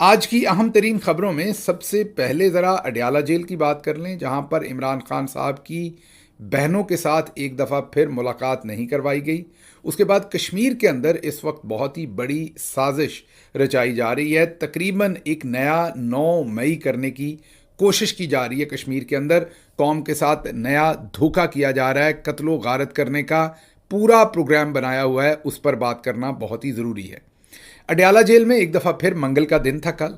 आज की अहम तरीन खबरों में सबसे पहले ज़रा अडयाला जेल की बात कर लें, जहां पर इमरान खान साहब की बहनों के साथ एक दफ़ा फिर मुलाकात नहीं करवाई गई। उसके बाद कश्मीर के अंदर इस वक्त बहुत ही बड़ी साजिश रचाई जा रही है। तकरीबन एक नया 9 मई करने की कोशिश की जा रही है। कश्मीर के अंदर कौम के साथ नया धोखा किया जा रहा है। कत्लो गारत करने का पूरा प्रोग्राम बनाया हुआ है। उस पर बात करना बहुत ही ज़रूरी है। अडयाला जेल में एक दफ़ा फिर मंगल का दिन था कल।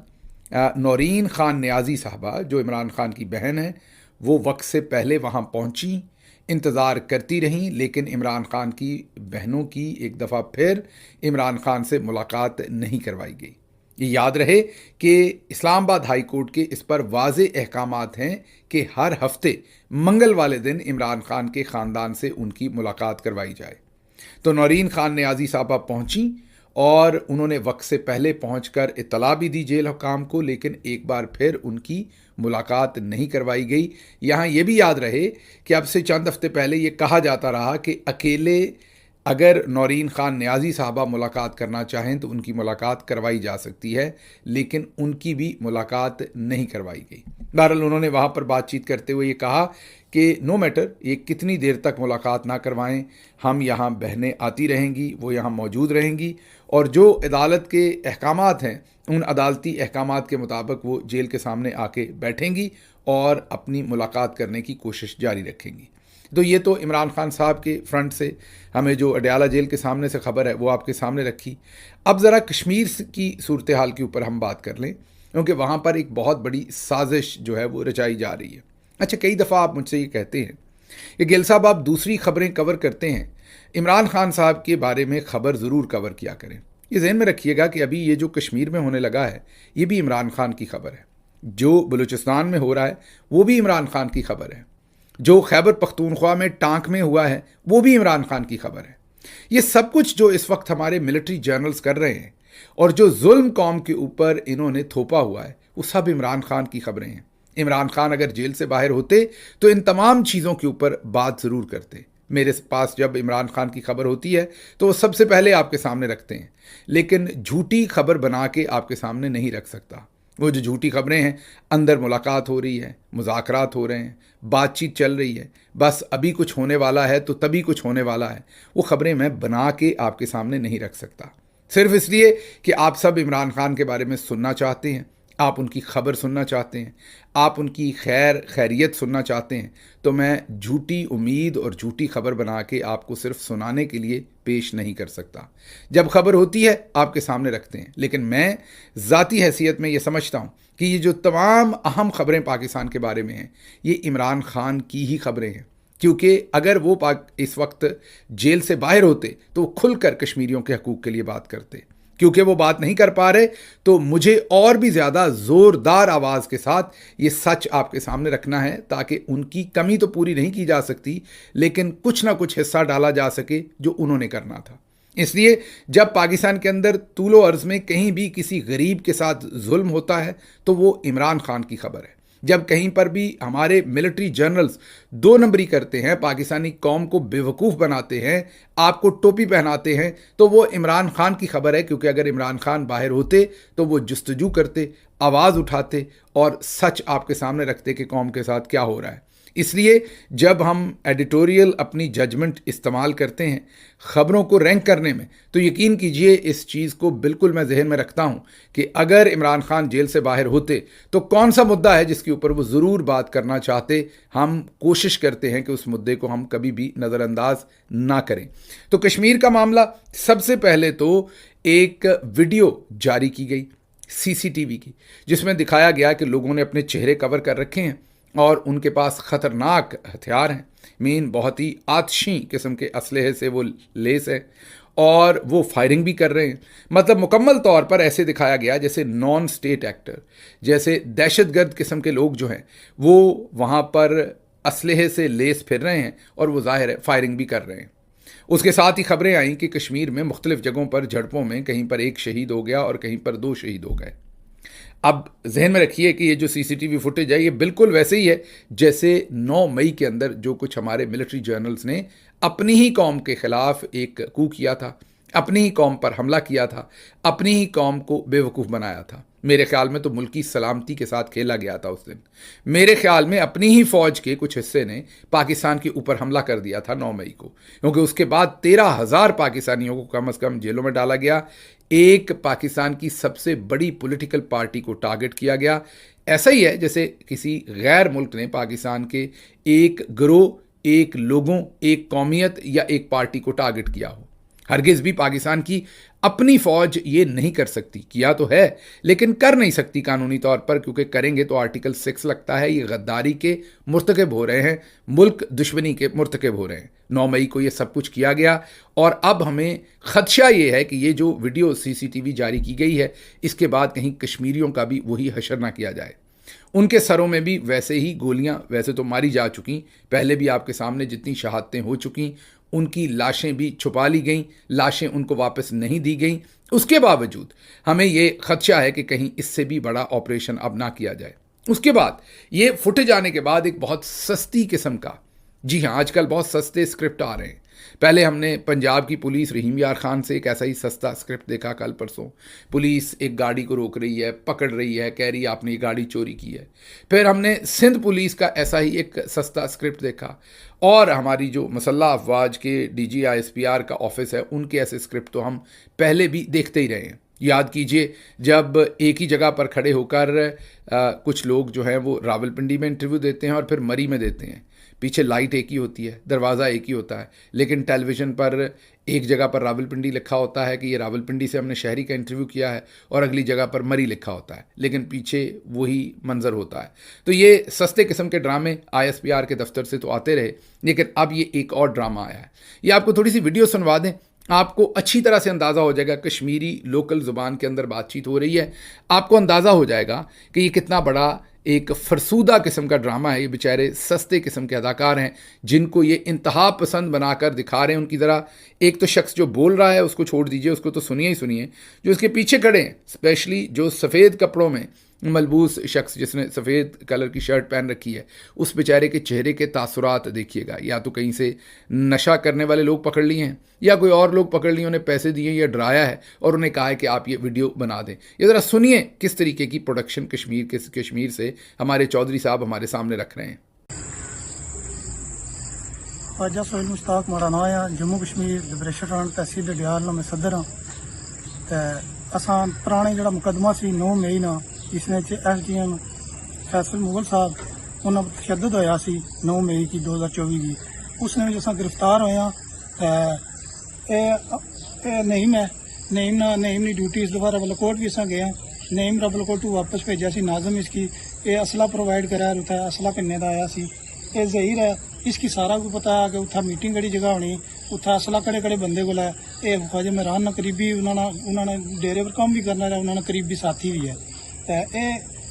नौरीन ख़ान नियाज़ी साहबा, जो इमरान खान की बहन है, वो वक्त से पहले वहाँ पहुँची, इंतज़ार करती रहीं, लेकिन इमरान खान की बहनों की एक दफ़ा फिर इमरान खान से मुलाकात नहीं करवाई गई। ये याद रहे कि इस्लामाबाद हाई कोर्ट के इस पर वाज़े अहकामात हैं कि हर हफ्ते मंगल वाले दिन इमरान खान के ख़ानदान से उनकी मुलाकात करवाई जाए। तो नौरीन ख़ान नियाज़ी साहबा पहुँची और उन्होंने वक्त से पहले पहुंचकर इत्तला भी दी जेल हुकाम को, लेकिन एक बार फिर उनकी मुलाकात नहीं करवाई गई। यहाँ ये भी याद रहे कि अब से चंद हफ्ते पहले ये कहा जाता रहा कि अकेले अगर नौरीन ख़ान नियाज़ी साहबा मुलाकात करना चाहें तो उनकी मुलाकात करवाई जा सकती है, लेकिन उनकी भी मुलाकात नहीं करवाई गई। बहरहाल उन्होंने वहाँ पर बातचीत करते हुए ये कहा कि नो मैटर ये कितनी देर तक मुलाकात ना करवाएं, हम यहाँ बहनें आती रहेंगी, वो यहाँ मौजूद रहेंगी और जो अदालत के अहकामात हैं उन अदालती अहकामात के मुताबिक वो जेल के सामने आके बैठेंगी और अपनी मुलाकात करने की कोशिश जारी रखेंगी। तो ये तो इमरान खान साहब के फ्रंट से हमें जो अडयाला जेल के सामने से खबर है वो आपके सामने रखी। अब ज़रा कश्मीर की सूरत हाल के ऊपर हम बात कर लें, क्योंकि वहाँ पर एक बहुत बड़ी साजिश जो है वो रचाई जा रही है। अच्छा, कई दफ़ा आप मुझसे ये कहते हैं कि गिल साहब आप दूसरी खबरें कवर करते हैं, इमरान खान साहब के बारे में खबर ज़रूर कवर किया करें। ये ज़हन में रखिएगा कि अभी ये जो कश्मीर में होने लगा है ये भी इमरान खान की खबर है, जो बलूचिस्तान में हो रहा है वो भी इमरान खान की खबर है, जो खैबर पख्तूनख्वा में टांक में हुआ है वो भी इमरान खान की खबर है। ये सब कुछ जो इस वक्त हमारे मिलिट्री जर्नल्स कर रहे हैं और जो जुल्म कौम के ऊपर इन्होंने थोपा हुआ है वो सब इमरान खान की खबरें हैं। इमरान खान अगर जेल से बाहर होते तो इन तमाम चीज़ों के ऊपर बात ज़रूर करते। मेरे पास जब इमरान खान की खबर होती है तो वो सबसे पहले आपके सामने रखते हैं, लेकिन झूठी खबर बना के आपके सामने नहीं रख सकता। वो जो झूठी खबरें हैं, अंदर मुलाकात हो रही है, मुज़ाकरात हो रहे हैं, बातचीत चल रही है, बस अभी कुछ होने वाला है तो तभी कुछ होने वाला है, वो खबरें मैं बना के आपके सामने नहीं रख सकता। सिर्फ इसलिए कि आप सब इमरान खान के बारे में सुनना चाहते हैं, आप उनकी खबर सुनना चाहते हैं, आप उनकी खैरियत सुनना चाहते हैं, तो मैं झूठी उम्मीद और झूठी खबर बना के आपको सिर्फ सुनाने के लिए पेश नहीं कर सकता। जब खबर होती है आपके सामने रखते हैं, लेकिन मैं ज़ाती हैसियत में ये समझता हूँ कि ये जो तमाम अहम खबरें पाकिस्तान के बारे में हैं ये इमरान खान की ही खबरें हैं, क्योंकि अगर वो इस वक्त जेल से बाहर होते तो वो खुलकर कश्मीरियों के हकूक़ के लिए बात करते। क्योंकि वो बात नहीं कर पा रहे तो मुझे और भी ज़्यादा ज़ोरदार आवाज़ के साथ ये सच आपके सामने रखना है, ताकि उनकी कमी तो पूरी नहीं की जा सकती लेकिन कुछ ना कुछ हिस्सा डाला जा सके जो उन्होंने करना था। इसलिए जब पाकिस्तान के अंदर तूलो अर्ज़ में कहीं भी किसी गरीब के साथ जुल्म होता है तो वो इमरान खान की खबर है। जब कहीं पर भी हमारे मिलिट्री जनरल्स दो नंबरी करते हैं, पाकिस्तानी कौम को बेवकूफ़ बनाते हैं, आपको टोपी पहनाते हैं, तो वो इमरान खान की खबर है। क्योंकि अगर इमरान खान बाहर होते तो वो जुस्तजू करते, आवाज़ उठाते और सच आपके सामने रखते कि कौम के साथ क्या हो रहा है। इसलिए जब हम एडिटोरियल अपनी जजमेंट इस्तेमाल करते हैं ख़बरों को रैंक करने में, तो यकीन कीजिए इस चीज़ को बिल्कुल मैं जहन में रखता हूँ कि अगर इमरान खान जेल से बाहर होते तो कौन सा मुद्दा है जिसके ऊपर वो ज़रूर बात करना चाहते। हम कोशिश करते हैं कि उस मुद्दे को हम कभी भी नज़रअंदाज ना करें। तो कश्मीर का मामला, सबसे पहले तो एक वीडियो जारी की गई CCTV की, जिसमें दिखाया गया कि लोगों ने अपने चेहरे कवर कर रखे हैं और उनके पास ख़तरनाक हथियार हैं। बहुत ही आतशी किस्म के असलहे से वो लेस है और वो फायरिंग भी कर रहे हैं। मतलब मुकम्मल तौर पर ऐसे दिखाया गया जैसे नॉन स्टेट एक्टर, जैसे दहशतगर्द किस्म के लोग जो हैं वो वहाँ पर असलहे से लेस फिर रहे हैं और वो ज़ाहिर है फायरिंग भी कर रहे हैं। उसके साथ ही खबरें आईं कि कश्मीर में मुख्तलिफ जगहों पर झड़पों में कहीं पर एक शहीद हो गया और कहीं पर 2 शहीद हो गए। अब जहन में रखिए कि ये जो CCTV फुटेज है ये बिल्कुल वैसे ही है जैसे 9 मई के अंदर जो कुछ हमारे मिलिट्री जर्नल्स ने अपनी ही कौम के ख़िलाफ़ एक कू किया था, अपनी ही कौम पर हमला किया था, अपनी ही कौम को बेवकूफ़ बनाया था। मेरे ख्याल में तो मुल्क की सलामती के साथ खेला गया था उस दिन। मेरे ख्याल में अपनी ही फौज के कुछ हिस्से ने पाकिस्तान के ऊपर हमला कर दिया था 9 मई को, क्योंकि उसके बाद 13,000 पाकिस्तानियों को कम से कम जेलों में डाला गया। एक पाकिस्तान की सबसे बड़ी पॉलिटिकल पार्टी को टारगेट किया गया। ऐसा ही है जैसे किसी गैर मुल्क ने पाकिस्तान के एक गिरोह, एक लोगों, एक कौमियत या एक पार्टी को टारगेट किया हो। हरगिज़ भी पाकिस्तान की अपनी फौज ये नहीं कर सकती। किया तो है लेकिन कर नहीं सकती कानूनी तौर पर, क्योंकि करेंगे तो आर्टिकल 6 लगता है। ये गद्दारी के मुर्तकब हो रहे हैं, मुल्क दुश्मनी के मुर्तकब हो रहे हैं। 9 मई को ये सब कुछ किया गया और अब हमें खदशा ये है कि ये जो वीडियो CCTV जारी की गई है, इसके बाद कहीं कश्मीरियों का भी वही हशर ना किया जाए। उनके सरों में भी वैसे ही गोलियां वैसे तो मारी जा चुकी, पहले भी आपके सामने जितनी शहादतें हो चुकी, उनकी लाशें भी छुपा ली गईं, लाशें उनको वापस नहीं दी गईं। उसके बावजूद हमें ये खदशा है कि कहीं इससे भी बड़ा ऑपरेशन अब ना किया जाए। उसके बाद ये फुटेज आने के बाद एक बहुत सस्ती किस्म का, जी हाँ, आजकल बहुत सस्ते स्क्रिप्ट आ रहे हैं। पहले हमने पंजाब की पुलिस रहीम यार खान से एक ऐसा ही सस्ता स्क्रिप्ट देखा कल परसों। पुलिस एक गाड़ी को रोक रही है, पकड़ रही है, कह रही है आपने ये गाड़ी चोरी की है। फिर हमने सिंध पुलिस का ऐसा ही एक सस्ता स्क्रिप्ट देखा, और हमारी जो मसल्ला अफवाज के DG ISPR का ऑफिस है, उनके ऐसे स्क्रिप्ट तो हम पहले भी देखते ही रहे हैं। याद कीजिए जब एक ही जगह पर खड़े होकर कुछ लोग जो हैं वो रावलपिंडी में इंटरव्यू देते हैं और फिर मरी में देते हैं। पीछे लाइट एक ही होती है, दरवाज़ा एक ही होता है, लेकिन टेलीविज़न पर एक जगह पर रावलपिंडी लिखा होता है कि ये रावलपिंडी से हमने शहरी का इंटरव्यू किया है, और अगली जगह पर मरी लिखा होता है, लेकिन पीछे वही मंजर होता है। तो ये सस्ते किस्म के ड्रामे ISPR के दफ्तर से तो आते रहे, लेकिन अब ये एक और ड्रामा आया है। ये आपको थोड़ी सी वीडियो सुनवा दें, आपको अच्छी तरह से अंदाज़ा हो जाएगा। कश्मीरी लोकल ज़ुबान के अंदर बातचीत हो रही है, आपको अंदाज़ा हो जाएगा कि ये कितना बड़ा एक फरसूदा किस्म का ड्रामा है। ये बेचारे सस्ते किस्म के अदाकार हैं जिनको ये इंतहा पसंद बनाकर दिखा रहे हैं उनकी तरह। एक तो शख्स जो बोल रहा है उसको छोड़ दीजिए, उसको तो सुनिए ही सुनिए, जो उसके पीछे खड़े हैं, स्पेशली जो सफ़ेद कपड़ों में मलबूस शख्स जिसने सफ़ेद कलर की शर्ट पहन रखी है, उस बेचारे के चेहरे के तासुरात देखिएगा। या तो कहीं से नशा करने वाले लोग पकड़ लिए हैं, या कोई और लोग पकड़ लिए, उन्हें पैसे दिए या डराया है और उन्हें कहा है कि आप ये वीडियो बना दें। ये ज़रा सुनिए किस तरीके की प्रोडक्शन कश्मीर से हमारे चौधरी साहब हमारे सामने रख रहे हैं। ख्वाजा सोहेल मुश्ताक मारा नाम है, जम्मू कश्मीर लिबरेशन फ्रंट तहसील डडियाल में सदर हाँ। तो असां पुराने जो मुकदमा सी 9 मई ना, जिसने SDM फैसल मुगल साहब उन्होंने तशद्दुद होया सी 9 मई की 2024 की, उसने भी असां गिरफ्तार होया। नईम है, नईम नी ड्यूटी इस दफा रवलकोट भी असां गए। नईम रवलकोट तू वापस भेजा सी नाजम इसकी, ये असला प्रोवाइड कराया, उत्थे असला किन्ने दा आया सी, ये जहीर है इसकी सारा को पता है कि उत्थे मीटिंग कड़ी जगह होनी, उत्थे असला कड़े कड़े बंदे को है। ये ख्वाजा मेहरान ना करीबी उन्होंने डेरे पर काम भी करना है, उन्होंने करीबी साथी भी है। तो ये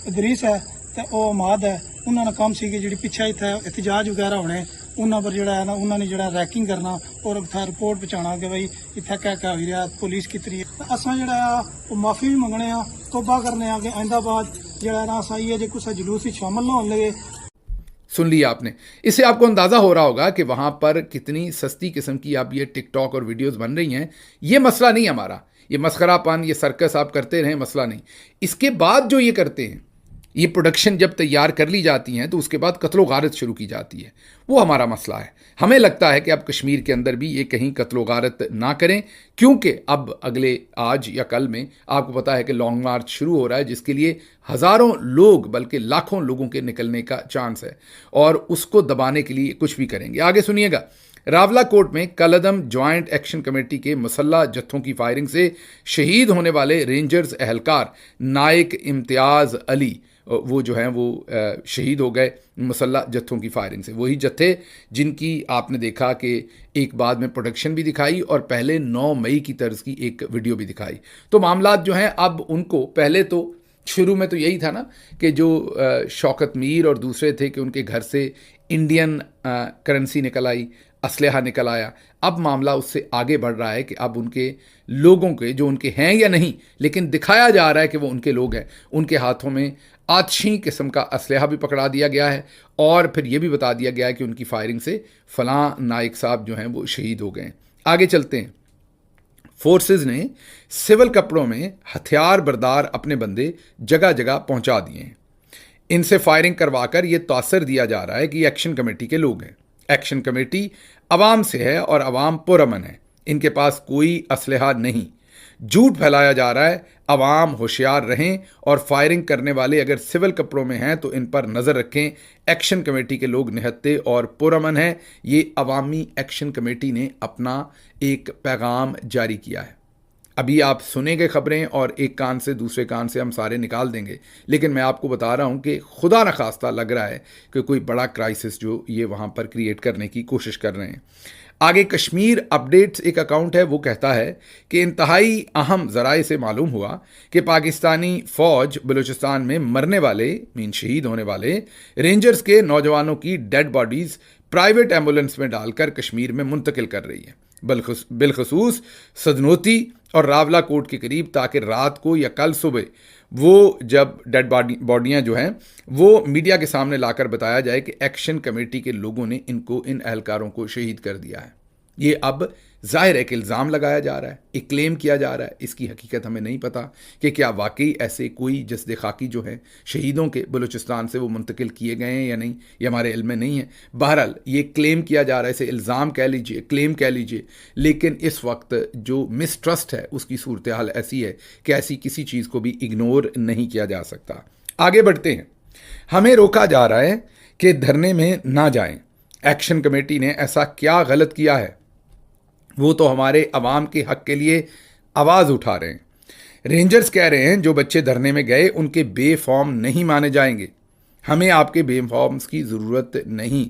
इदरीस है तो वह अमाद है, उन्होंने काम सी कि जी पिछा इतने एहतजाज वगैरह होने, उन्होंने पर जोड़ा है ना उन्होंने जो रैकिंग करना और इतना रिपोर्ट पहुँचाना कि भाई इतना क्या क्या हो रहा, पुलिस कितनी है। असा जो माफ़ी भी मंगने, तोबा करने कि आइंदाबाद जो ना असा ये जो कुछ जुलूस शामिल ना होने लगे। सुन लिया आपने। इससे आपको अंदाज़ा हो रहा होगा कि वहाँ पर कितनी सस्ती किस्म की अब ये टिकटॉक और वीडियोस बन रही हैं। ये मसला नहीं हमारा, ये मस्खरापन, ये सर्कस आप करते रहें, मसला नहीं। इसके बाद जो ये करते हैं, ये प्रोडक्शन जब तैयार कर ली जाती हैं तो उसके बाद कत्लो गारत शुरू की जाती है, वो हमारा मसला है। हमें लगता है कि अब कश्मीर के अंदर भी ये कहीं कत्लो गारत ना करें, क्योंकि अब अगले आज या कल में आपको पता है कि लॉन्ग मार्च शुरू हो रहा है, जिसके लिए हज़ारों लोग बल्कि लाखों लोगों के निकलने का चांस है, और उसको दबाने के लिए कुछ भी करेंगे। आगे सुनिएगा। रावलाकोट में कलअदम जॉइंट एक्शन कमेटी के मुसल्ला जत्थों की फायरिंग से शहीद होने वाले रेंजर्स एहलकार नायक इम्तियाज़ अली, वो जो हैं वो शहीद हो गए मुसल्ला जत्थों की फायरिंग से। वही जत्थे जिनकी आपने देखा कि एक बाद में प्रोडक्शन भी दिखाई और पहले 9 मई की तर्ज की एक वीडियो भी दिखाई। तो मामलात जो हैं अब उनको, पहले तो शुरू में तो यही था ना कि जो शौकत मीर और दूसरे थे कि उनके घर से इंडियन करेंसी निकल आई, असलहा निकल आया। अब मामला उससे आगे बढ़ रहा है कि अब उनके लोगों के, जो उनके हैं या नहीं लेकिन दिखाया जा रहा है कि वो उनके लोग हैं, उनके हाथों में आतशी किस्म का असलहा भी पकड़ा दिया गया है, और फिर ये भी बता दिया गया है कि उनकी फायरिंग से फ़लाँ नायक साहब जो हैं वो शहीद हो गए। आगे चलते हैं। फोर्सेस ने सिविल कपड़ों में हथियार बरदार अपने बंदे जगह जगह पहुंचा दिए हैं। इनसे फायरिंग करवाकर यह तासर दिया जा रहा है कि एक्शन कमेटी के लोग हैं। एक्शन कमेटी अवाम से है और अवाम पुरअमन है, इनके पास कोई असलहा नहीं। झूठ फैलाया जा रहा है। अवाम होशियार रहें और फायरिंग करने वाले अगर सिविल कपड़ों में हैं तो इन पर नज़र रखें। एक्शन कमेटी के लोग निहत्ते और पुरअमन हैं। ये अवामी एक्शन कमेटी ने अपना एक पैगाम जारी किया है। अभी आप सुनेंगे खबरें और एक कान से दूसरे कान से हम सारे निकाल देंगे, लेकिन मैं आपको बता रहा हूं कि खुदा न खास्ता लग रहा है कि कोई बड़ा क्राइसिस जो ये वहां पर क्रिएट करने की कोशिश कर रहे हैं। आगे कश्मीर अपडेट्स एक अकाउंट है, वो कहता है कि इंतहाई अहम ज़राए से मालूम हुआ कि पाकिस्तानी फ़ौज बलूचिस्तान में मरने वाले शहीद होने वाले रेंजर्स के नौजवानों की डेड बॉडीज़ प्राइवेट एम्बुलेंस में डालकर कश्मीर में मुंतकिल कर रही है, बिलखसूस सदनोती और रावलाकोट के करीब, ताकि रात को या कल सुबह वो जब डेड बॉडियाँ जो हैं वो मीडिया के सामने लाकर बताया जाए कि एक्शन कमेटी के लोगों ने इन एहलकारों को शहीद कर दिया है। ये अब जाहिर है कि इल्ज़ाम लगाया जा रहा है, एक क्लेम किया जा रहा है। इसकी हकीकत हमें नहीं पता कि क्या वाकई ऐसे कोई जस्दे खाकी जो हैं शहीदों के बलूचिस्तान से वो मुंतकिल किए गए हैं या नहीं, ये हमारे इल्म में नहीं है। बहरहाल ये क्लेम किया जा रहा है, इसे इल्ज़ाम कह लीजिए, क्लेम कह लीजिए, लेकिन इस वक्त जो मिसट्रस्ट है उसकी सूरत हाल ऐसी है कि ऐसी किसी चीज़ को भी इग्नोर नहीं किया जा सकता। आगे बढ़ते हैं। हमें रोका जा रहा है कि धरने में ना जाएं। एक्शन कमेटी ने ऐसा क्या गलत किया है? वो तो हमारे अवाम के हक के लिए आवाज़ उठा रहे हैं। रेंजर्स कह रहे हैं जो बच्चे धरने में गए उनके बेफॉर्म नहीं माने जाएंगे। हमें आपके बेफॉर्म्स की ज़रूरत नहीं।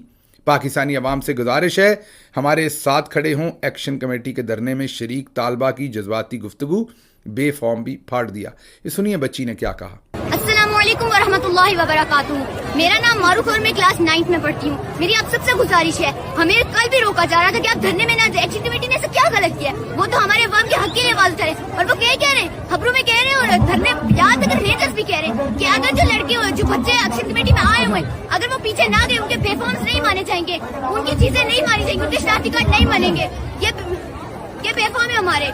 पाकिस्तानी अवाम से गुजारिश है हमारे साथ खड़े हों। एक्शन कमेटी के धरने में शरीक तालबा की जज्बाती गुफ्तगू, बेफॉर्म भी फाड़ दिया। ये सुनिए बच्ची ने क्या कहा। अस्सलामुअलैकुम वरहमतुल्लाहि वबरकातुहू। मेरा नाम मारूफ और मैं क्लास 9th में पढ़ती हूँ। मेरी आप सबसे गुजारिश है, हमें कल भी रोका जा रहा था कि आप धरने में ना जाए। एक्शन कमेटी ने ऐसा क्या गलत किया? वो तो हमारे अवाम के हक के लिए आवाज उठा रहे और वो क्या कह रहे हैं, खबरों में कह रहे हैं और धरने यहाँ तक रेंजर्स भी कह रहे हैं कि अगर जो लड़के जो बच्चे एक्शन कमेटी में आए हुए अगर वो पीछे ना गए, उनके बेफॉर्म्स नहीं माने जाएंगे, उनकी चीजें नहीं मानी जाएंगी, उनके शनाख्ती कार्ड नहीं मानेंगे। ये बेफॉर्म है हमारे।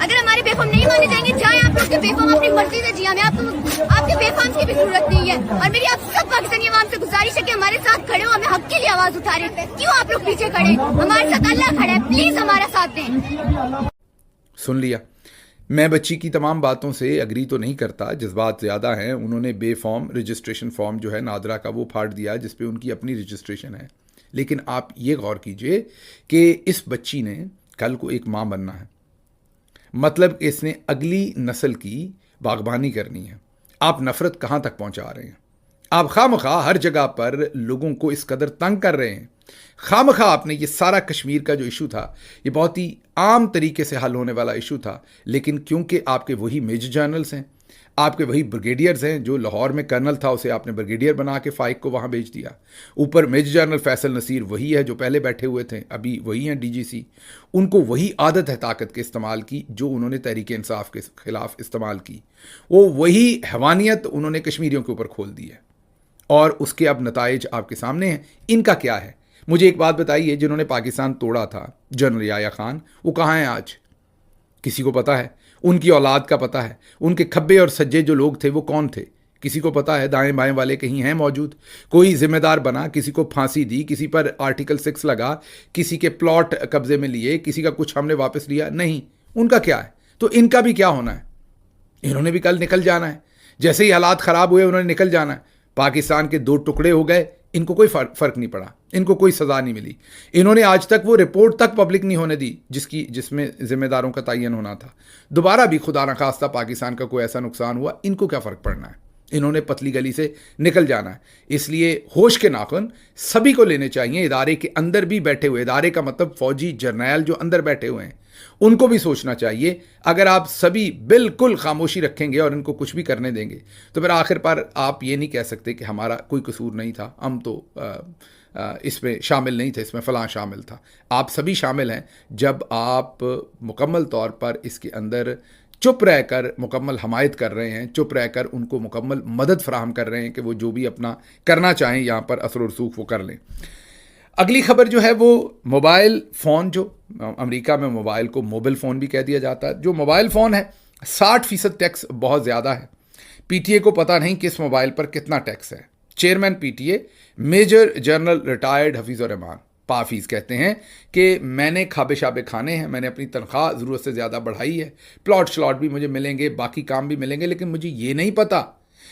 अगर हमारे बेफॉर्म नहीं माने जाएंगे, चाहे आप लोग के बेफॉर्म अपनी मर्जी से जिया, मैं आपके बेफॉर्म्स की भी जरूरत नहीं है। और मेरी आप सब पाकिस्तानी अवाम से गुजारिश है कि हमारे साथ खड़े हो, हमें हक के लिए आवाज उठा रहे हैं। क्यों आप लोग पीछे खड़े? हमारे साथ अल्लाह खड़ा है, प्लीज हमारा साथ दें। सुन लिया। मैं बच्ची की तमाम बातों से अग्री तो नहीं करता, जज्बात ज़्यादा हैं। उन्होंने बेफॉर्म रजिस्ट्रेशन फॉर्म जो है नादरा का वो फाड़ दिया जिसपे उनकी अपनी रजिस्ट्रेशन है। लेकिन आप ये गौर कीजिए कि इस बच्ची ने कल को एक माँ बनना है, मतलब इसने अगली नस्ल की बागबानी करनी है। आप नफ़रत कहाँ तक पहुँचा रहे हैं? आप खामखा हर जगह पर लोगों को इस कदर तंग कर रहे हैं। खामखा आपने ये सारा कश्मीर का जो इशू था, ये बहुत ही आम तरीके से हल होने वाला इशू था, लेकिन क्योंकि आपके वही मेजर जनरल्स हैं, आपके वही ब्रिगेडियर्स हैं, जो लाहौर में कर्नल था उसे आपने ब्रिगेडियर बना के फाइक को वहाँ भेज दिया। ऊपर मेजर जनरल फैसल नसीर वही है जो पहले बैठे हुए थे, अभी वही हैं डीजीसी। उनको वही आदत है ताकत के इस्तेमाल की जो उन्होंने तहरीक इंसाफ के खिलाफ इस्तेमाल की। वो वही हैवानियत उन्होंने कश्मीरियों के ऊपर खोल दी है और उसके अब नताइज आपके सामने हैं। इनका क्या है? मुझे एक बात बताइए, जिन्होंने पाकिस्तान तोड़ा था जनरल याया खान, वो कहाँ हैं आज? किसी को पता है? उनकी औलाद का पता है? उनके खब्बे और सज्जे जो लोग थे वो कौन थे? किसी को पता है? दाएं बाएं वाले कहीं हैं मौजूद? कोई जिम्मेदार बना, किसी को फांसी दी, किसी पर आर्टिकल 6 लगा, किसी के प्लॉट कब्जे में लिए, किसी का कुछ हमने वापस लिया? नहीं। उनका क्या है? तो इनका भी क्या होना है? इन्होंने भी कल निकल जाना है। जैसे ही हालात ख़राब हुए उन्होंने निकल जाना है। पाकिस्तान के 2 टुकड़े हो गए, इनको कोई फ़र्क नहीं पड़ा, इनको कोई सज़ा नहीं मिली। इन्होंने आज तक वो रिपोर्ट तक पब्लिक नहीं होने दी जिसमें ज़िम्मेदारों का तयन होना था। दोबारा भी खुदा न खास्ता पाकिस्तान का कोई ऐसा नुकसान हुआ, इनको क्या फ़र्क पड़ना है? इन्होंने पतली गली से निकल जाना है। इसलिए होश के नाखुन सभी को लेने चाहिए। इदारे के अंदर भी बैठे हुए, इदारे का मतलब फ़ौजी जर्नैल जो अंदर बैठे हुए हैं, उनको भी सोचना चाहिए। अगर आप सभी बिल्कुल खामोशी रखेंगे और इनको कुछ भी करने देंगे तो फिर आखिर पर आप ये नहीं कह सकते कि हमारा कोई कसूर नहीं था, हम तो इसमें शामिल नहीं थे, इसमें फ़लाँ शामिल था। आप सभी शामिल हैं जब आप मुकम्मल तौर पर इसके अंदर चुप रहकर मुकम्मल हमायत कर रहे हैं, चुप रहकर उनको मुकम्मल मदद फराहम कर रहे हैं कि वो जो भी अपना करना चाहें यहाँ पर असर और रसूख वो कर लें। अगली खबर जो है वो मोबाइल फ़ोन, जो अमेरिका में मोबाइल को मोबाइल फ़ोन भी कह दिया जाता है, जो मोबाइल फ़ोन है 60% टैक्स बहुत ज़्यादा है। पीटीए को पता नहीं किस मोबाइल पर कितना टैक्स है। Chairman PTA major general retired Hafeezur Rahman पाफीज़ कहते हैं कि मैंने खाबे शाबे खाने हैं, मैंने अपनी तनख्वाह ज़रूरत से ज़्यादा बढ़ाई है, प्लॉट श्लॉट भी मुझे मिलेंगे, बाकी काम भी मिलेंगे, लेकिन मुझे ये नहीं पता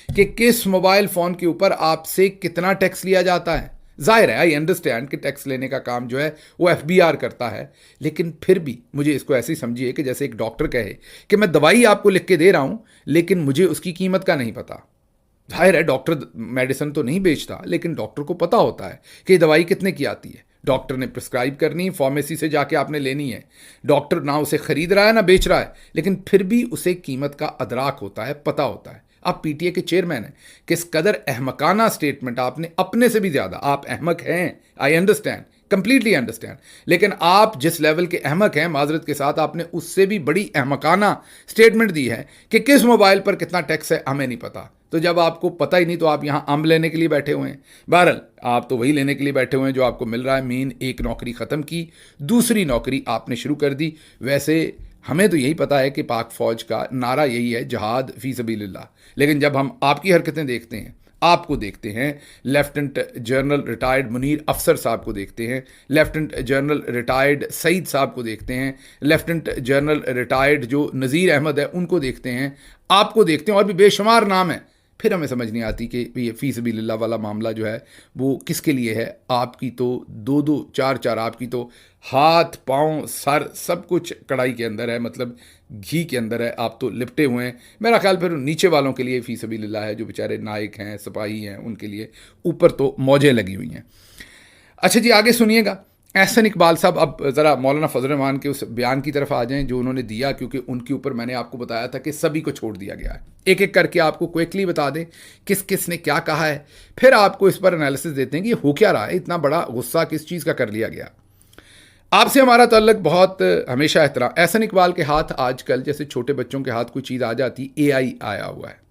कि किस मोबाइल फ़ोन के ऊपर आपसे कितना टैक्स लिया जाता है। जाहिर है, आई अंडरस्टैंड कि टैक्स लेने का काम जो है वो एफबीआर करता है, लेकिन फिर भी मुझे इसको ऐसे ही समझिए कि जैसे एक डॉक्टर कहे कि मैं दवाई आपको लिख के दे रहा हूँ लेकिन मुझे उसकी कीमत का नहीं पता। जाहिर है डॉक्टर मेडिसिन तो नहीं बेचता, लेकिन डॉक्टर को पता होता है कि ये दवाई कितने की आती है। डॉक्टर ने प्रिस्क्राइब करनी, फार्मेसी से जाके आपने लेनी है। डॉक्टर ना उसे खरीद रहा है ना बेच रहा है, लेकिन फिर भी उसे कीमत का अदराक होता है, पता होता है। आप पीटीए के चेयरमैन हैं, किस कदर अहमकाना स्टेटमेंट आपने, अपने से भी ज़्यादा आप अहमक हैं, आई अंडरस्टैंड, कंप्लीटली अंडरस्टैंड, लेकिन आप जिस लेवल के अहमक हैं, माजरत के साथ आपने उससे भी बड़ी अहमकाना स्टेटमेंट दी है कि किस मोबाइल पर कितना टैक्स है हमें नहीं पता। तो जब आपको पता ही नहीं तो आप यहाँ अम्ब लेने के लिए बैठे हुए हैं। बहरहाल आप तो वही लेने के लिए बैठे हुए हैं जो आपको मिल रहा है। मेन एक नौकरी ख़त्म की, दूसरी नौकरी आपने शुरू कर दी। वैसे हमें तो यही पता है कि पाक फ़ौज का नारा यही है, जहाद फ़ी सबीलिल्लाह, लेकिन जब हम आपकी हरकतें देखते हैं, आपको देखते हैं, लेफ्टिनेंट जनरल रिटायर्ड मुनीर अफसर साहब को देखते हैं, लेफ्टिनेंट जनरल रिटायर्ड सईद साहब को देखते हैं, लेफ्टिनेंट जनरल रिटायर्ड जो नज़ीर अहमद है उनको देखते हैं, आपको देखते हैं, और भी बेशुमार नाम है, फिर हमें समझ नहीं आती कि ये फ़ी सबीलिल्लाह वाला मामला जो है वो किसके लिए है। आपकी तो दो दो चार चार, आपकी तो हाथ पाँव सर सब कुछ कढ़ाई के अंदर है, मतलब घी के अंदर है, आप तो लिपटे हुए हैं। मेरा ख्याल फिर नीचे वालों के लिए फ़ी सबीलिल्लाह है, जो बेचारे नायक हैं, सिपाही हैं, उनके लिए ऊपर तो मौजें लगी हुई हैं। अच्छा जी, आगे सुनिएगा। एहसन इकबाल साहब, अब ज़रा मौलाना फजल रहमान के उस बयान की तरफ आ जाएं जो उन्होंने दिया, क्योंकि उनके ऊपर मैंने आपको बताया था कि सभी को छोड़ दिया गया है। एक एक करके आपको क्विकली बता दें किस किस ने क्या कहा है, फिर आपको इस पर एनालिसिस देते हैं कि हो क्या रहा है, इतना बड़ा गुस्सा किस चीज़ का कर लिया गया। आपसे हमारा ताल्लुक बहुत हमेशा एहतराम। एहसन इकबाल के हाथ आजकल जैसे छोटे बच्चों के हाथ कोई चीज़ आ जाती, एआई आया हुआ है।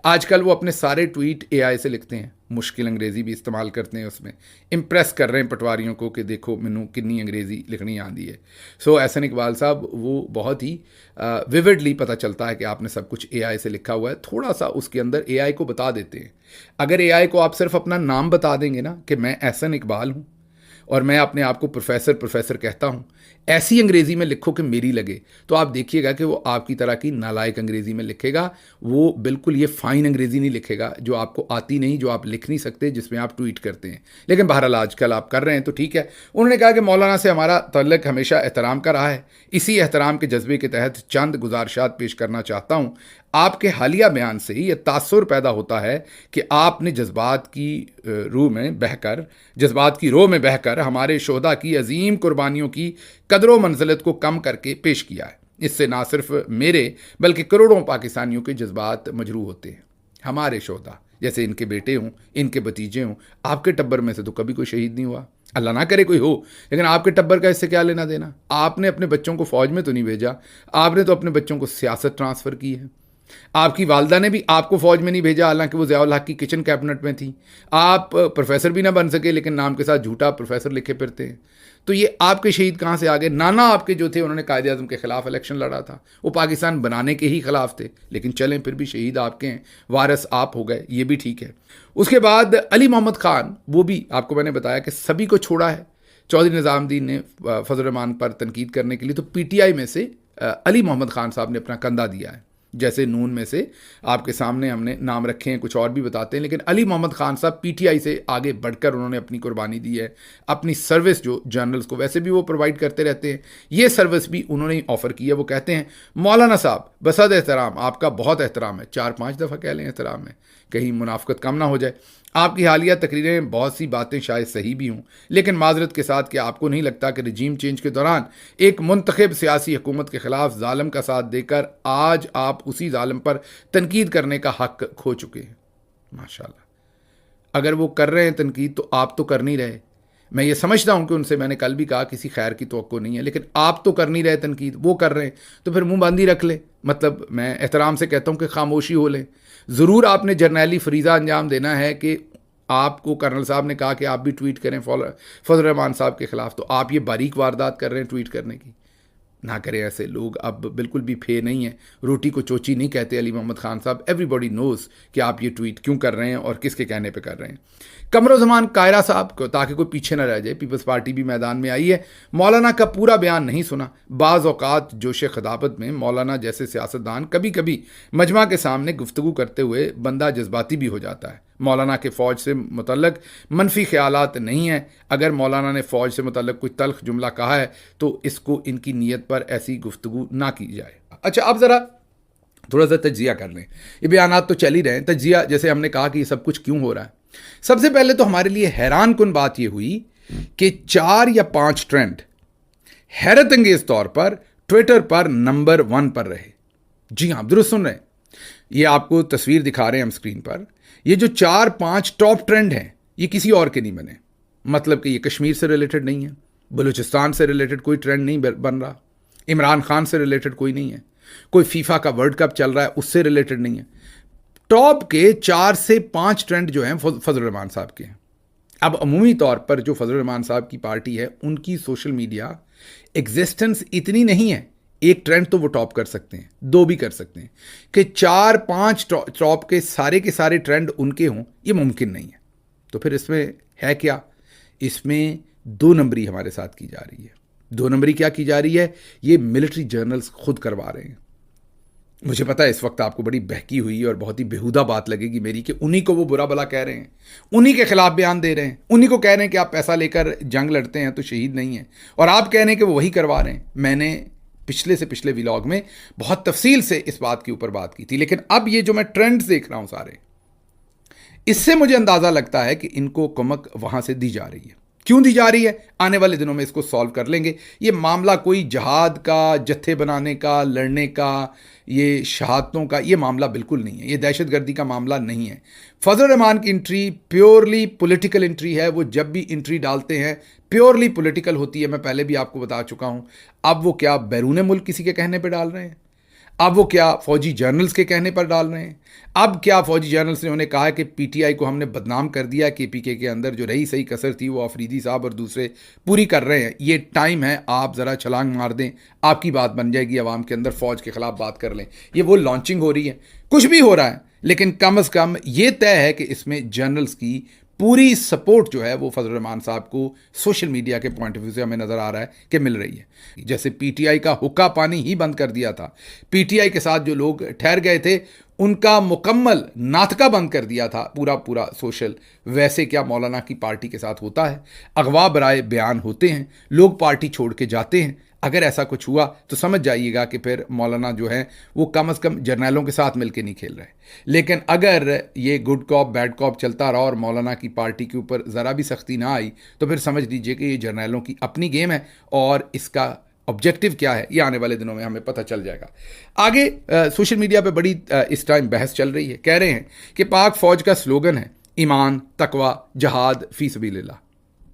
आजकल वो अपने सारे ट्वीट एआई से लिखते हैं, मुश्किल अंग्रेज़ी भी इस्तेमाल करते हैं, उसमें इम्प्रेस कर रहे हैं पटवारियों को कि देखो मैनू कितनी अंग्रेज़ी लिखनी आती है। सो एहसन इकबाल साहब, वो बहुत ही विविडली पता चलता है कि आपने सब कुछ एआई से लिखा हुआ है। थोड़ा सा उसके अंदर एआई को बता देते हैं। अगर एआई को आप सिर्फ अपना नाम बता देंगे ना कि मैं एहसन इकबाल हूँ और मैं अपने आप को प्रोफेसर कहता हूँ, ऐसी अंग्रेज़ी में लिखो कि मेरी लगे, तो आप देखिएगा कि वो आपकी तरह की नालायक अंग्रेज़ी में लिखेगा। वो बिल्कुल ये फ़ाइन अंग्रेज़ी नहीं लिखेगा जो आपको आती नहीं, जो आप लिख नहीं सकते, जिसमें आप ट्वीट करते हैं। लेकिन बहरहाल आजकल आप कर रहे हैं तो ठीक है। उन्होंने कहा कि मौलाना से हमारा तल्लुक़ हमेशा एहतराम का रहा है, इसी एहतराम के जज्बे के तहत चंद गुजारिशात पेश करना चाहता हूँ। आपके हालिया बयान से ही यह तासुर पैदा होता है कि आपने जज्बात की रोह में बहकर हमारे शोहदा की अजीम कुर्बानियों की कदर मंजिलत को कम करके पेश किया है। इससे ना सिर्फ मेरे बल्कि करोड़ों पाकिस्तानियों के जज्बात मजरूह होते हैं। हमारे शोहदा, जैसे इनके बेटे हों, इनके भतीजे हों, आपके टब्बर में से तो कभी कोई शहीद नहीं हुआ, अल्लाह ना करे कोई हो, लेकिन आपके टब्बर का इससे क्या लेना देना। आपने अपने बच्चों को फ़ौज में तो नहीं भेजा, आपने तो अपने बच्चों को सियासत ट्रांसफ़र की है। आपकी वालदा ने भी आपको फ़ौज में नहीं भेजा, हालांकि वो ज़ियाउल हक की किचन कैबिनेट में थी। आप प्रोफेसर भी ना बन सके, लेकिन नाम के साथ झूठा प्रोफेसर लिखे फिरते हैं। तो ये आपके शहीद कहाँ से आ गए। नाना आपके जो थे उन्होंने कायदे आज़म के ख़िलाफ़ इलेक्शन लड़ा था, वो पाकिस्तान बनाने के ही ख़िलाफ़ थे, लेकिन चलें फिर भी शहीद आपके हैं, वारिस आप हो गए, ये भी ठीक है। उसके बाद अली मोहम्मद ख़ान, वो भी आपको मैंने बताया कि सभी को छोड़ा है। चौधरी निज़ामुद्दीन ने फजल रहमान पर तनकीद करने के लिए तो पीटीआई में से अली मोहम्मद ख़ान साहब ने अपना कंधा दिया है। जैसे नून में से आपके सामने हमने नाम रखे हैं, कुछ और भी बताते हैं, लेकिन अली मोहम्मद ख़ान साहब पीटीआई से आगे बढ़कर उन्होंने अपनी कुर्बानी दी है। अपनी सर्विस जो जर्नल्स को वैसे भी वो प्रोवाइड करते रहते हैं, ये सर्विस भी उन्होंने ही ऑफ़र की है। वो कहते हैं मौलाना साहब बसद एहतराम, आपका बहुत एहतराम है, 4-5 दफ़ा कह लें एहतराम है, कहीं मुनाफ़कत कम ना हो जाए। आपकी हालिया तकरीरें में बहुत सी बातें शायद सही भी हों, लेकिन माजरत के साथ कि आपको नहीं लगता कि रजीम चेंज के दौरान एक मुंतखब सियासी हुकूमत के ख़िलाफ़ ज़ालिम का साथ देकर आज आप उसी ज़ालिम पर तनकीद करने का हक़ खो चुके हैं। माशाअल्लाह, अगर वो कर रहे हैं तनकीद तो आप तो कर नहीं रहे। मैं ये समझता हूँ कि उनसे मैंने कल भी कहा किसी खैर की तवक्को नहीं है, लेकिन आप तो कर नहीं रहे तनकीद, वो कर रहे हैं, तो फिर मुँह बंदी रख लें। मतलब मैं एहतराम से कहता हूँ कि खामोशी हो लें। ज़रूर आपने जर्नैली फरीज़ा अंजाम देना है कि आपको कर्नल साहब ने कहा कि आप भी ट्वीट करें फजल रहमान साहब के खिलाफ, तो आप ये बारीक वारदात कर रहे हैं ट्वीट करने की। ना करें ऐसे, लोग अब बिल्कुल भी फे नहीं है, रोटी को चोची नहीं कहते अली मोहम्मद खान साहब। एवरीबॉडी नोज़ कि आप ये ट्वीट क्यों कर रहे हैं और किसके कहने पे कर रहे हैं। कमरुज़्ज़मान कायरा साहब को, ताकि कोई पीछे ना रह जाए, पीपल्स पार्टी भी मैदान में आई है। मौलाना का पूरा बयान नहीं सुना। बाज़ औक़ात जोश खिताबत में मौलाना जैसे सियासतदान कभी कभी मजमा के सामने गुफ्तगू करते हुए बंदा जज्बाती भी हो जाता है। मौलाना के फ़ौज से मुतल्लक मनफी ख्यालात नहीं हैं। अगर मौलाना ने फ़ौज से मुतल्लक कोई तल्ख जुमला कहा है तो इसको इनकी नीयत पर ऐसी गुफ्तगू ना की जाए। अच्छा, अब ज़रा थोड़ा सा तज्जिया कर लें। ये बयानात तो चल ही रहे हैं। तज्जिया, जैसे हमने कहा कि ये सब कुछ क्यों हो रहा है। सबसे पहले तो हमारे लिए हैरान कुन बात यह हुई कि 4 या 5 ट्रेंड हैरत अंगेज तौर पर ट्विटर पर नंबर 1 पर रहे। जी हाँ, दुरुस्त सुन रहे हैं। ये आपको तस्वीर दिखा रहे हैं हम स्क्रीन पर। ये जो 4-5 टॉप ट्रेंड हैं, ये किसी और के नहीं बने। मतलब कि ये कश्मीर से रिलेटेड नहीं है, बलूचिस्तान से रिलेटेड कोई ट्रेंड नहीं बन रहा, इमरान खान से रिलेटेड कोई नहीं है, कोई फीफा का वर्ल्ड कप चल रहा है उससे रिलेटेड नहीं है। टॉप के 4 से 5 ट्रेंड जो हैं फजल रहमान साहब के हैं। अब अमूमी तौर पर जो फजल रहमान साहब की पार्टी है, उनकी सोशल मीडिया एग्जिस्टेंस इतनी नहीं है। एक ट्रेंड तो वो टॉप कर सकते हैं, 2 भी कर सकते हैं, कि 4-5 टॉप के सारे ट्रेंड उनके हों, ये मुमकिन नहीं है। तो फिर इसमें है क्या? इसमें 2 नंबरी हमारे साथ की जा रही है। 2 नंबरी क्या की जा रही है? ये मिलिट्री जर्नल्स खुद करवा रहे हैं। मुझे पता है इस वक्त आपको बड़ी बहकी हुई और बहुत ही बेहुदा बात लगेगी मेरी कि उन्हीं को वो बुरा भला कह रहे हैं, उन्हीं के खिलाफ बयान दे रहे हैं, उन्हीं को कह रहे हैं कि आप पैसा लेकर जंग लड़ते हैं तो शहीद नहीं है, और आप कह रहे हैं कि वो वही करवा रहे हैं। मैंने पिछले से पिछले व्लॉग में बहुत तफसील से इस बात के ऊपर बात की थी। लेकिन अब ये जो मैं ट्रेंड्स देख रहा हूं सारे, इससे मुझे अंदाजा लगता है कि इनको कुमक वहां से दी जा रही है। क्यों दी जा रही है? आने वाले दिनों में इसको सॉल्व कर लेंगे। ये मामला कोई जहाद का, जत्थे बनाने का, लड़ने का, ये शहादतों का ये मामला बिल्कुल नहीं है। ये दहशतगर्दी का मामला नहीं है। फजल रहमान की एंट्री प्योरली पॉलिटिकल एंट्री है। वो जब भी एंट्री डालते हैं प्योरली पॉलिटिकल होती है। मैं पहले भी आपको बता चुका हूं। अब वो क्या बैरून मुल्क किसी के कहने पर डाल रहे हैं? अब वो क्या फौजी जर्नल्स के कहने पर डाल रहे हैं? अब क्या फौजी जर्नल्स ने उन्हें कहा कि पीटीआई को हमने बदनाम कर दिया, केपीके के अंदर जो रही सही कसर थी वो अफरीदी साहब और दूसरे पूरी कर रहे हैं। ये टाइम है, आप ज़रा छलांग मार दें, आपकी बात बन जाएगी आवाम के अंदर, फ़ौज के ख़िलाफ़ बात कर लें। ये वो लॉन्चिंग हो रही है, कुछ भी हो रहा है, लेकिन कम अज़ कम ये तय है कि इसमें जर्नल्स की पूरी सपोर्ट जो है वो फजल रहमान साहब को सोशल मीडिया के पॉइंट ऑफ व्यू से हमें नज़र आ रहा है कि मिल रही है। जैसे पीटीआई का हुक्का पानी ही बंद कर दिया था, पीटीआई के साथ जो लोग ठहर गए थे उनका मुकम्मल नाथका बंद कर दिया था पूरा सोशल, वैसे क्या मौलाना की पार्टी के साथ होता है? अगवा बराए बयान होते हैं, लोग पार्टी छोड़ के जाते हैं। अगर ऐसा कुछ हुआ तो समझ जाइएगा कि फिर मौलाना जो है वो कम अज़ कम जर्नैलों के साथ मिलकर नहीं खेल रहे। लेकिन अगर ये गुड कॉप बैड कॉप चलता रहा और मौलाना की पार्टी के ऊपर ज़रा भी सख्ती ना आई तो फिर समझ लीजिए कि ये जर्नैलों की अपनी गेम है और इसका ऑब्जेक्टिव क्या है ये आने वाले दिनों में हमें पता चल जाएगा। आगे सोशल मीडिया पे बड़ी इस टाइम बहस चल रही है। कह रहे हैं कि पाक फ़ौज का स्लोगन है ईमान, तकवा, जहाद फ़ी सबीलिल्लाह।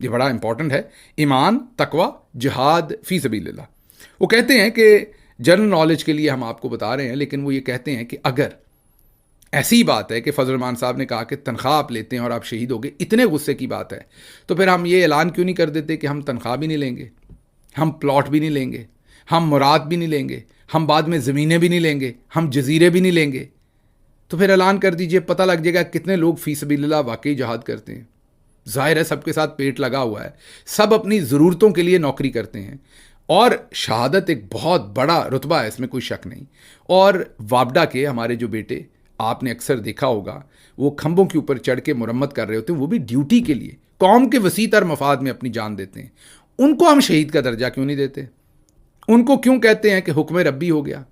ये बड़ा इंपॉर्टेंट है, ईमान, तकवा, जिहाद फ़ी सबीलिल्लाह। वो कहते हैं कि जनरल नॉलेज के लिए हम आपको बता रहे हैं, लेकिन वो ये कहते हैं कि अगर ऐसी बात है कि फजल रहमान साहब ने कहा कि तनख्वाह आप लेते हैं और आप शहीद हो गए, इतने गुस्से की बात है, तो फिर हम ये ऐलान क्यों नहीं कर देते कि हम तनख्वाह भी नहीं लेंगे, हम प्लॉट भी नहीं लेंगे, हम मुराद भी नहीं लेंगे, हम बाद में ज़मीनें भी नहीं लेंगे, हम जजीरे भी नहीं लेंगे। तो फिर ऐलान कर दीजिए, पता लग जाएगा कितने लोग फ़ी सबीलिल्लाह वाकई जहाद करते हैं। जाहिर है सबके साथ पेट लगा हुआ है, सब अपनी ज़रूरतों के लिए नौकरी करते हैं और शहादत एक बहुत बड़ा रुतबा है, इसमें कोई शक नहीं। और वापडा के हमारे जो बेटे, आपने अक्सर देखा होगा, वो खंभों के ऊपर चढ़ के मुरम्मत कर रहे होते हैं, वो भी ड्यूटी के लिए कौम के वसीतर मफाद में अपनी जान देते हैं। उनको हम शहीद का दर्जा क्यों नहीं देते? उनको क्यों कहते हैं कि हुक्म रब्बी हो गया?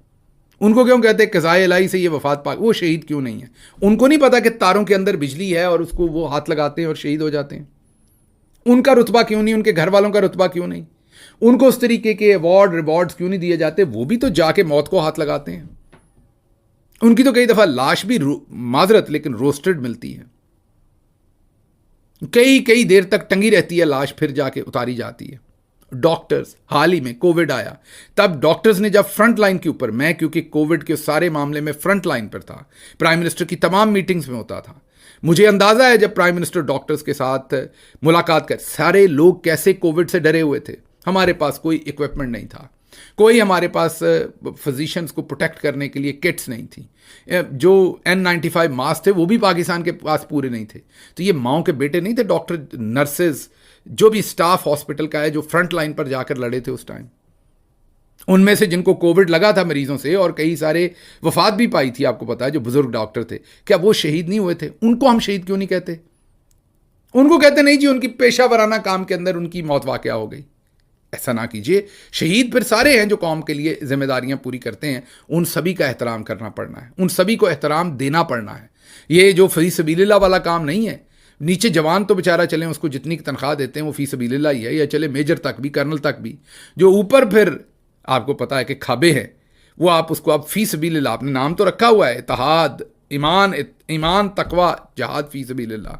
उनको क्यों कहते हैं कज़ाए इलाही से ये वफात पाक? वो शहीद क्यों नहीं है? उनको नहीं पता कि तारों के अंदर बिजली है और उसको वो हाथ लगाते हैं और शहीद हो जाते हैं? उनका रुतबा क्यों नहीं? उनके घर वालों का रुतबा क्यों नहीं? उनको उस तरीके के अवार्ड रिवॉर्ड्स क्यों नहीं दिए जाते? वो भी तो जाके मौत को हाथ लगाते हैं। उनकी तो कई दफ़ा लाश भी माजरत लेकिन रोस्टेड मिलती है, कई देर तक टंगी रहती है लाश, फिर जाके उतारी जाती है। डॉक्टर्स, हाल ही में कोविड आया, तब डॉक्टर्स ने जब फ्रंट लाइन के ऊपर, मैं क्योंकि कोविड के सारे मामले में फ्रंट लाइन पर था, प्राइम मिनिस्टर की तमाम मीटिंग्स में होता था, मुझे अंदाज़ा है जब प्राइम मिनिस्टर डॉक्टर्स के साथ मुलाकात कर, सारे लोग कैसे कोविड से डरे हुए थे। हमारे पास कोई इक्विपमेंट नहीं था, कोई हमारे पास फिजिशियंस को प्रोटेक्ट करने के लिए किट्स नहीं थी, जो N95 मास्क थे वो भी पाकिस्तान के पास पूरे नहीं थे। तो ये माओ के बेटे नहीं थे, डॉक्टर, नर्सेज, जो भी स्टाफ हॉस्पिटल का है, जो फ्रंट लाइन पर जाकर लड़े थे उस टाइम, उनमें से जिनको कोविड लगा था मरीजों से और कई सारे वफात भी पाई थी, आपको पता है, जो बुजुर्ग डॉक्टर थे, क्या वो शहीद नहीं हुए थे? उनको हम शहीद क्यों नहीं कहते? उनको कहते नहीं जी उनकी पेशा वराना काम के अंदर उनकी मौत वाक़या हो गई। ऐसा ना कीजिए। शहीद फिर सारे हैं जो कौम के लिए जिम्मेदारियां पूरी करते हैं, उन सभी का एहतराम करना पड़ना है, उन सभी को एहतराम देना पड़ना है। ये जो फी सबीलिल्लाह वाला काम नहीं है। नीचे जवान तो बेचारा चले, उसको जितनी तनख्वाह देते हैं वो फी सबीलिल्लाह ही है, या चले मेजर तक भी, कर्नल तक भी। जो ऊपर फिर आपको पता है कि खाबे हैं, वो आप उसको आप फी सबीलिल्लाह, आपने नाम तो रखा हुआ है इत्तेहाद, ईमान तकवा जहाद फी सबीलिल्लाह,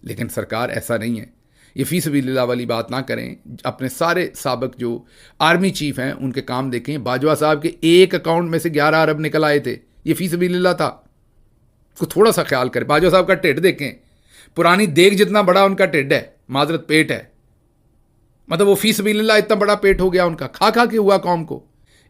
लेकिन सरकार ऐसा नहीं है। ये फी सबीलिल्लाह वाली बात ना करें। अपने सारे साबिक जो आर्मी चीफ हैं उनके काम देखें। बाजवा साहब के एक अकाउंट में से 11 अरब निकल आए थे, ये फी सबीलिल्लाह था। उसको थोड़ा सा ख्याल करें। बाजवा साहब का ढिड देखें, पुरानी देग जितना बड़ा उनका ढिड है, माजरत पेट है, मतलब वो फी सबीलिल्लाह इतना बड़ा पेट हो गया उनका, खा खा के हुआ कौम को।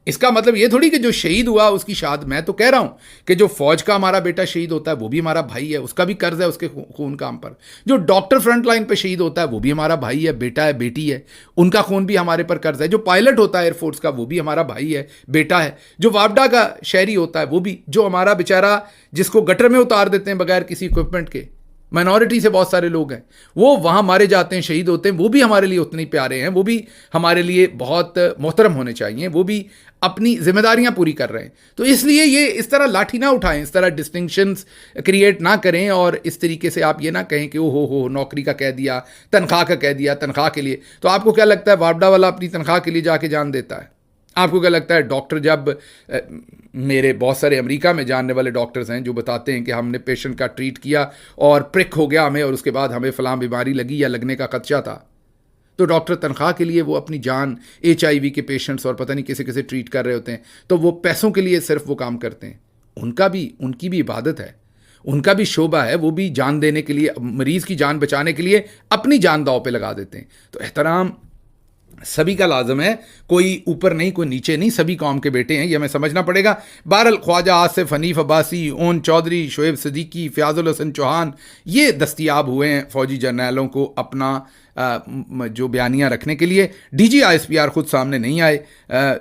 इसका मतलब ये थोड़ी कि जो शहीद हुआ उसकी शाद, मैं तो कह रहा हूं कि जो फौज का हमारा बेटा शहीद होता है वो भी हमारा भाई है, उसका भी कर्ज है उसके खून का हम पर। जो डॉक्टर फ्रंट लाइन पे शहीद होता है वो भी हमारा भाई है, बेटा है, बेटी है, उनका खून भी हमारे पर कर्ज है। जो पायलट होता है एयरफोर्स का वो भी हमारा भाई है, बेटा है। जो वापडा का शहरी होता है वो भी, जो हमारा बेचारा जिसको गटर में उतार देते हैं बगैर किसी इक्विपमेंट के, माइनॉरिटी से बहुत सारे लोग हैं, वो वहाँ मारे जाते हैं, शहीद होते हैं, वो भी हमारे लिए उतने प्यारे हैं, वो भी हमारे लिए बहुत मोहतरम होने चाहिए, वो भी अपनी जिम्मेदारियां पूरी कर रहे हैं। तो इसलिए ये इस तरह लाठी ना उठाएं, इस तरह डिस्टिंक्शंस क्रिएट ना करें, और इस तरीके से आप ये ना कहें कि ओ हो नौकरी का कह दिया, तनख्वाह का कह दिया, तनख्वाह के लिए। तो आपको क्या लगता है वापडा वाला अपनी तनख्वाह के लिए जाके जान देता है? आपको क्या लगता है डॉक्टर, जब मेरे बहुत सारे अमेरिका में जानने वाले डॉक्टर्स हैं जो बताते हैं कि हमने पेशेंट का ट्रीट किया और प्रिक हो गया हमें, और उसके बाद हमें फलां बीमारी लगी या लगने का खदशा था, तो डॉक्टर तनख्वाह के लिए वो अपनी जान HIV के पेशेंट्स और पता नहीं किसे किसे ट्रीट कर रहे होते हैं, तो वो पैसों के लिए सिर्फ वो काम करते हैं। उनकी भी इबादत है, उनका भी शोबा है, वो भी जान देने के लिए, मरीज़ की जान बचाने के लिए अपनी जान दांव पे लगा देते हैं। तो एहतराम सभी का लाजम है, कोई ऊपर नहीं कोई नीचे नहीं, सभी कौम के बेटे हैं, ये हमें समझना पड़ेगा। बहरहाल ख्वाजा आसिफ, हनीफ अब्बासी, ओन चौधरी, शोएब सिद्दीकी, फ़याज़ुल हसन चौहान, ये दस्तयाब हुए हैं फ़ौजी जर्नैलों को अपना जो बयानियाँ रखने के लिए। DG ISPR खुद सामने नहीं आए,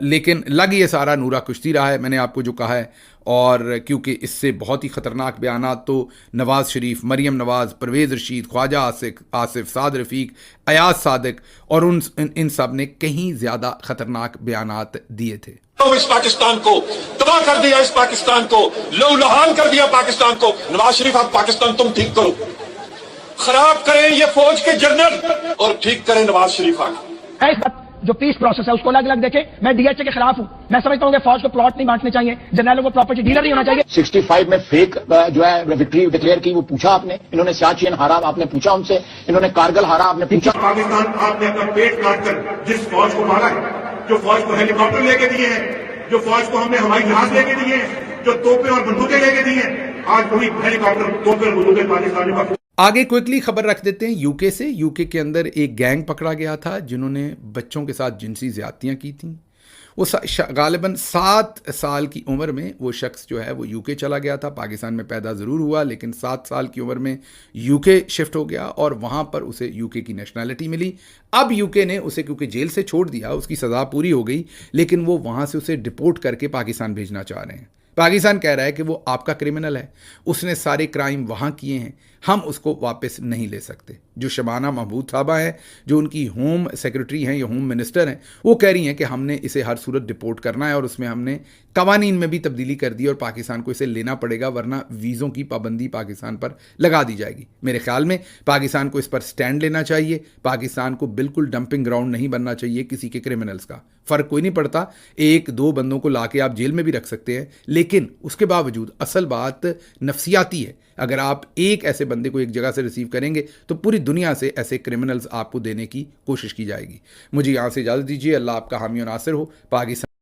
लेकिन लग ये सारा नूरा कुश्ती रहा है, मैंने आपको जो कहा है। और क्योंकि इससे बहुत ही ख़तरनाक बयानात तो नवाज़ शरीफ, मरीम नवाज़, परवेज़ रशीद, ख्वाजा आसिफ, साद रफ़ीक, अयाज सादिक और इन सब ने कहीं ज़्यादा ख़तरनाक बयानात दिए थे। तो इस पाकिस्तान को तबाह कर दिया, इस पाकिस्तान को लहूलुहान कर दिया पाकिस्तान को। नवाज शरीफ आप पाकिस्तान तुम ठीक करो, खराब करें ये फौज के जनरल और ठीक करें नवाज शरीफ आगे। जो पीस प्रोसेस है उसको अलग अलग देखे। मैं DHA के खिलाफ हूं। मैं समझता हूं कि फौज को प्लॉट नहीं बांटने चाहिए, जनरलों को प्रॉपर्टी डीलर नहीं होना चाहिए। 65 में फेक जो है विक्ट्री डिक्लेयर की, वो पूछा आपने, इन्होंने सियाचिन हारा आपने पूछा उनसे, इन्होंने कारगिल हारा आपने पूछा। पाकिस्तान आपने अपना पेट काट कर जिस फौज को मारा है, जो फौज को हेलीकॉप्टर लेके दिए हैं, जो फौज को हमने हवाई जहाज लेके दिए हैं, जो तोपें और बंदूकें लेके दी हैं, आज वही हेलीकॉप्टर, तोपें और बंदूकें पाकिस्तानियों का। आगे क्विकली खबर रख देते हैं यूके से। यूके के अंदर एक गैंग पकड़ा गया था जिन्होंने बच्चों के साथ जिनसी ज़्यादतियाँ की थीं। वो गालिबन 7 साल की उम्र में वो शख्स जो है वो यूके चला गया था। पाकिस्तान में पैदा ज़रूर हुआ, लेकिन 7 साल की उम्र में यूके शिफ्ट हो गया और वहाँ पर उसे यूके की नेशनैलिटी मिली। अब यूके ने उसे क्योंकि जेल से छोड़ दिया, उसकी सज़ा पूरी हो गई, लेकिन वो वहाँ से उसे डिपोर्ट करके पाकिस्तान भेजना चाह रहे हैं। पाकिस्तान कह रहा है कि वो आपका क्रिमिनल है, उसने सारे क्राइम वहाँ किए हैं, हम उसको वापस नहीं ले सकते। जो शबाना महमूद साहबा हैं, जो उनकी होम सेक्रेटरी हैं या होम मिनिस्टर हैं, वो कह रही हैं कि हमने इसे हर सूरत डिपोर्ट करना है और उसमें हमने कवानीन में भी तब्दीली कर दी और पाकिस्तान को इसे लेना पड़ेगा, वरना वीज़ों की पाबंदी पाकिस्तान पर लगा दी जाएगी। मेरे ख्याल में पाकिस्तान को इस पर स्टैंड लेना चाहिए। पाकिस्तान को बिल्कुल डंपिंग ग्राउंड नहीं बनना चाहिए किसी के क्रिमिनल्स का। फ़र्क कोई नहीं पड़ता, 1-2 बंदों को ला के आप जेल में भी रख सकते हैं, लेकिन उसके बावजूद असल बात नफसियाती है। अगर आप एक ऐसे बंदे को एक जगह से रिसीव करेंगे तो पूरी दुनिया से ऐसे क्रिमिनल्स आपको देने की कोशिश की जाएगी। मुझे यहाँ से इजाज़त दीजिए। अल्लाह आपका हामी और नासिर हो। पाकिस्तान